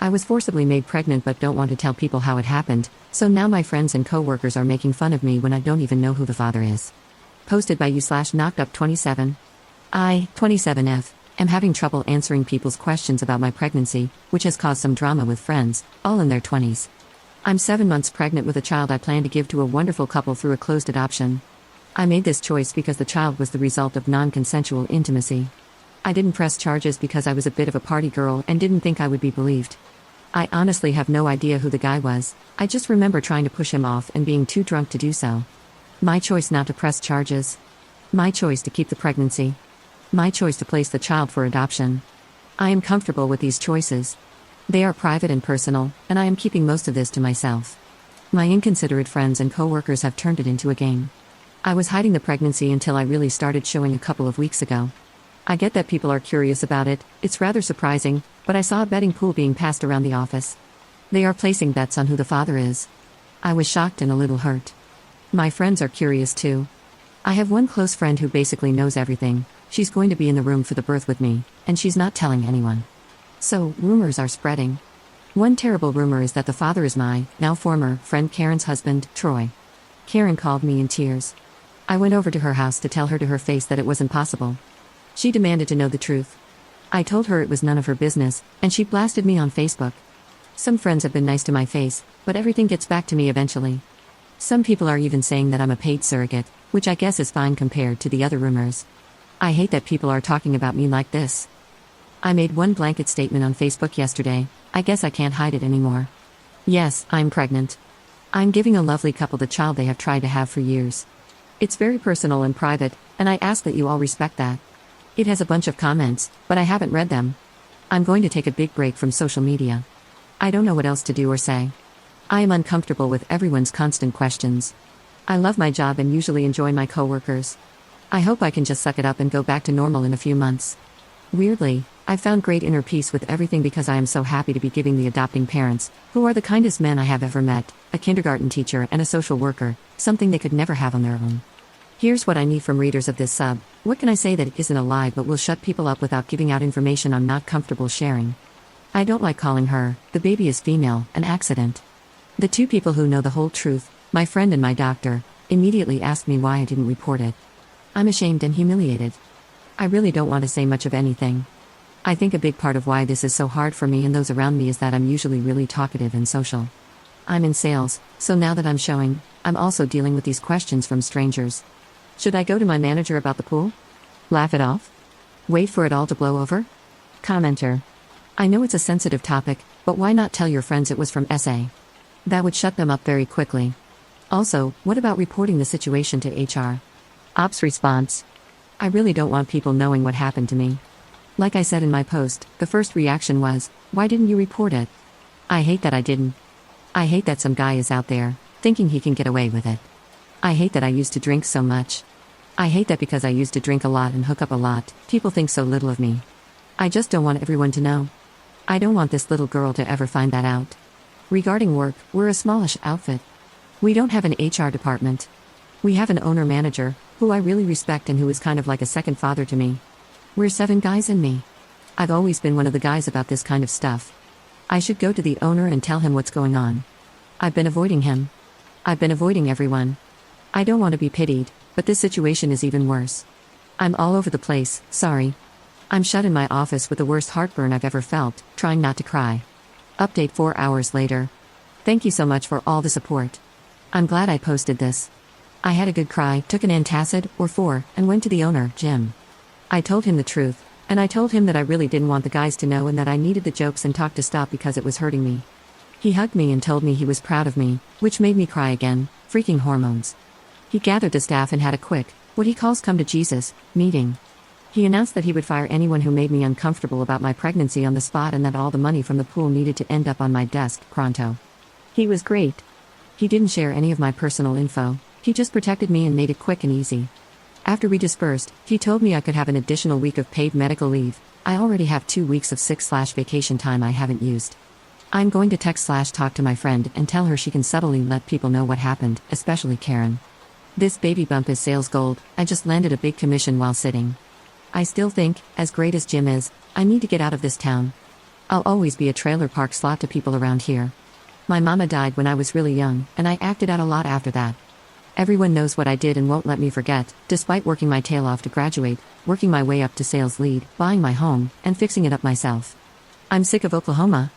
I was forcibly made pregnant but don't want to tell people how it happened, so now my friends and coworkers are making fun of me when I don't even know who the father is. Posted by you/knockedup27. I, 27F, am having trouble answering people's questions about my pregnancy, which has caused some drama with friends, all in their 20s. I'm 7 months pregnant with a child I plan to give to a wonderful couple through a closed adoption. I made this choice because the child was the result of non-consensual intimacy. I didn't press charges because I was a bit of a party girl and didn't think I would be believed. I honestly have no idea who the guy was, I just remember trying to push him off and being too drunk to do so. My choice not to press charges. My choice to keep the pregnancy. My choice to place the child for adoption. I am comfortable with these choices. They are private and personal, and I am keeping most of this to myself. My inconsiderate friends and coworkers have turned it into a game. I was hiding the pregnancy until I really started showing a couple of weeks ago. I get that people are curious about it, it's rather surprising, but I saw a betting pool being passed around the office. They are placing bets on who the father is. I was shocked and a little hurt. My friends are curious too. I have one close friend who basically knows everything. She's going to be in the room for the birth with me, and she's not telling anyone. So, rumors are spreading. One terrible rumor is that the father is my, now former, friend Karen's husband, Troy. Karen called me in tears. I went over to her house to tell her to her face that it wasn't possible. She demanded to know the truth. I told her it was none of her business, and she blasted me on Facebook. Some friends have been nice to my face, but everything gets back to me eventually. Some people are even saying that I'm a paid surrogate, which I guess is fine compared to the other rumors. I hate that people are talking about me like this. I made one blanket statement on Facebook yesterday. I guess I can't hide it anymore. Yes, I'm pregnant. I'm giving a lovely couple the child they have tried to have for years. It's very personal and private, and I ask that you all respect that. It has a bunch of comments, but I haven't read them. I'm going to take a big break from social media. I don't know what else to do or say. I am uncomfortable with everyone's constant questions. I love my job and usually enjoy my coworkers. I hope I can just suck it up and go back to normal in a few months. Weirdly, I found great inner peace with everything because I am so happy to be giving the adopting parents, who are the kindest men I have ever met, a kindergarten teacher and a social worker, something they could never have on their own. Here's what I need from readers of this sub. What can I say that isn't a lie but will shut people up without giving out information I'm not comfortable sharing? I don't like calling her, the baby is female, an accident. The two people who know the whole truth, my friend and my doctor, immediately asked me why I didn't report it. I'm ashamed and humiliated. I really don't want to say much of anything. I think a big part of why this is so hard for me and those around me is that I'm usually really talkative and social. I'm in sales, so now that I'm showing, I'm also dealing with these questions from strangers. Should I go to my manager about the pool? Laugh it off? Wait for it all to blow over? Commenter. I know it's a sensitive topic, but why not tell your friends it was from SA? That would shut them up very quickly. Also, what about reporting the situation to HR? Ops response. I really don't want people knowing what happened to me. Like I said in my post, the first reaction was, why didn't you report it? I hate that I didn't. I hate that some guy is out there, thinking he can get away with it. I hate that I used to drink so much. I hate that because I used to drink a lot and hook up a lot, people think so little of me. I just don't want everyone to know. I don't want this little girl to ever find that out. Regarding work, we're a smallish outfit. We don't have an HR department. We have an owner-manager, who I really respect and who is kind of like a second father to me. We're 7 guys and me. I've always been one of the guys about this kind of stuff. I should go to the owner and tell him what's going on. I've been avoiding him. I've been avoiding everyone. I don't want to be pitied, but this situation is even worse. I'm all over the place, sorry. I'm shut in my office with the worst heartburn I've ever felt, trying not to cry. Update 4 hours later. Thank you so much for all the support. I'm glad I posted this. I had a good cry, took an antacid, or 4, and went to the owner, Jim. I told him the truth, and I told him that I really didn't want the guys to know and that I needed the jokes and talk to stop because it was hurting me. He hugged me and told me he was proud of me, which made me cry again, freaking hormones. He gathered the staff and had a quick, what he calls come to Jesus, meeting. He announced that he would fire anyone who made me uncomfortable about my pregnancy on the spot and that all the money from the pool needed to end up on my desk, pronto. He was great. He didn't share any of my personal info, he just protected me and made it quick and easy. After we dispersed, he told me I could have an additional week of paid medical leave. I already have 2 weeks of sick/vacation time I haven't used. I'm going to text/talk to my friend and tell her she can subtly let people know what happened, especially Karen. This baby bump is sales gold, I just landed a big commission while sitting. I still think, as great as Jim is, I need to get out of this town. I'll always be a trailer park slot to people around here. My mama died when I was really young, and I acted out a lot after that. Everyone knows what I did and won't let me forget, despite working my tail off to graduate, working my way up to sales lead, buying my home, and fixing it up myself. I'm sick of Oklahoma.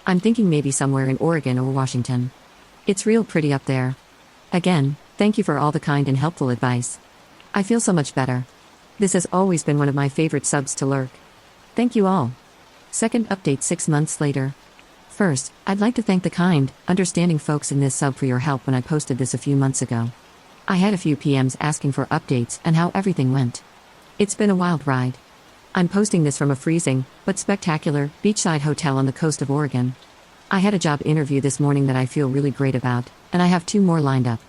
I'm thinking maybe somewhere in Oregon or Washington. It's real pretty up there. Again, thank you for all the kind and helpful advice. I feel so much better. This has always been one of my favorite subs to lurk. Thank you all. Second update 6 months later. First, I'd like to thank the kind, understanding folks in this sub for your help when I posted this a few months ago. I had a few PMs asking for updates and how everything went. It's been a wild ride. I'm posting this from a freezing, but spectacular, beachside hotel on the coast of Oregon. I had a job interview this morning that I feel really great about, and I have 2 more lined up.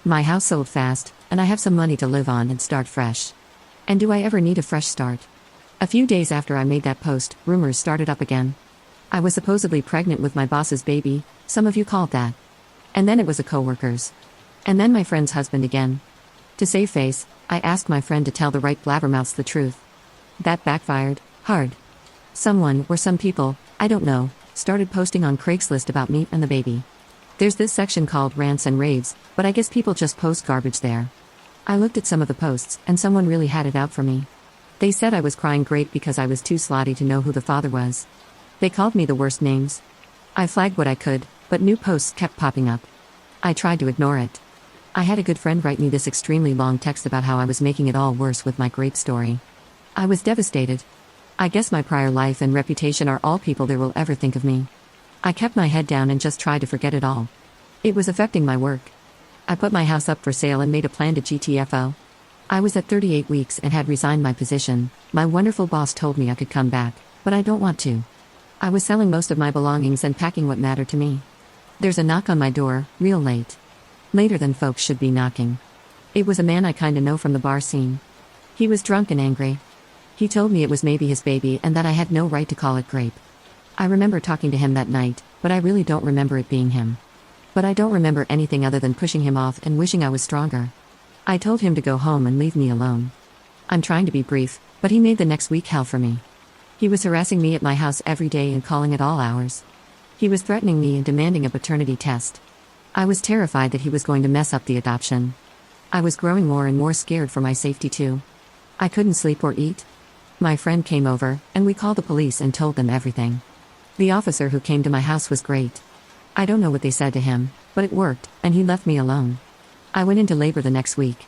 My house sold fast, and I have some money to live on and start fresh. And do I ever need a fresh start? A few days after I made that post, rumors started up again. I was supposedly pregnant with my boss's baby, some of you called that. And then it was a coworker's. And then my friend's husband again. To save face, I asked my friend to tell the right blabbermouths the truth. That backfired, hard. Someone, or some people, I don't know, started posting on Craigslist about me and the baby. There's this section called rants and raves, but I guess people just post garbage there. I looked at some of the posts, and someone really had it out for me. They said I was crying great because I was too slotty to know who the father was. They called me the worst names. I flagged what I could, but new posts kept popping up. I tried to ignore it. I had a good friend write me this extremely long text about how I was making it all worse with my grape story. I was devastated. I guess my prior life and reputation are all people there will ever think of me. I kept my head down and just tried to forget it all. It was affecting my work. I put my house up for sale and made a plan to GTFO. I was at 38 weeks and had resigned my position. My wonderful boss told me I could come back, but I don't want to. I was selling most of my belongings and packing what mattered to me. There's a knock on my door, real late. Later than folks should be knocking. It was a man I kinda know from the bar scene. He was drunk and angry. He told me it was maybe his baby and that I had no right to call it grape. I remember talking to him that night, but I really don't remember it being him. But I don't remember anything other than pushing him off and wishing I was stronger. I told him to go home and leave me alone. I'm trying to be brief, but he made the next week hell for me. He was harassing me at my house every day and calling at all hours. He was threatening me and demanding a paternity test. I was terrified that he was going to mess up the adoption. I was growing more and more scared for my safety too. I couldn't sleep or eat. My friend came over, and we called the police and told them everything. The officer who came to my house was great. I don't know what they said to him, but it worked, and he left me alone. I went into labor the next week.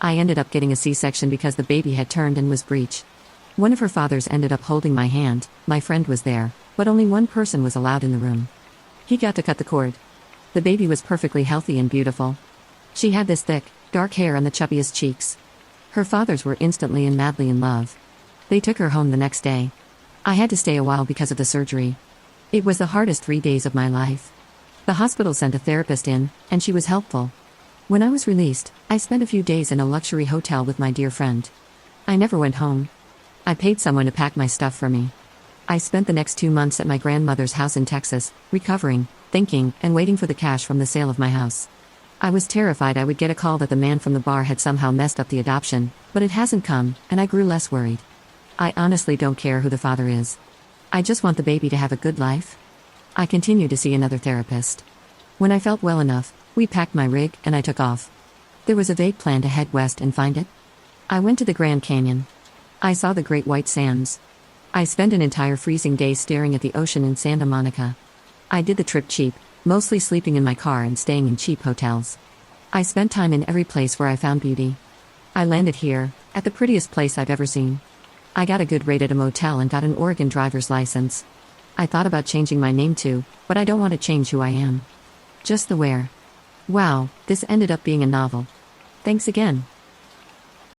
I ended up getting a C-section because the baby had turned and was breech. One of her fathers ended up holding my hand. My friend was there, but only one person was allowed in the room. He got to cut the cord. The baby was perfectly healthy and beautiful. She had this thick, dark hair and the chubbiest cheeks. Her fathers were instantly and madly in love. They took her home the next day. I had to stay a while because of the surgery. It was the hardest 3 days of my life. The hospital sent a therapist in, and she was helpful. When I was released, I spent a few days in a luxury hotel with my dear friend. I never went home. I paid someone to pack my stuff for me. I spent the next 2 months at my grandmother's house in Texas, recovering, thinking, and waiting for the cash from the sale of my house. I was terrified I would get a call that the man from the bar had somehow messed up the adoption, but it hasn't come, and I grew less worried. I honestly don't care who the father is. I just want the baby to have a good life. I continue to see another therapist. When I felt well enough, we packed my rig and I took off. There was a vague plan to head west and find it. I went to the Grand Canyon. I saw the Great White Sands. I spent an entire freezing day staring at the ocean in Santa Monica. I did the trip cheap, mostly sleeping in my car and staying in cheap hotels. I spent time in every place where I found beauty. I landed here, at the prettiest place I've ever seen. I got a good rate at a motel and got an Oregon driver's license. I thought about changing my name too, but I don't want to change who I am. Just the where. Wow, this ended up being a novel. Thanks again.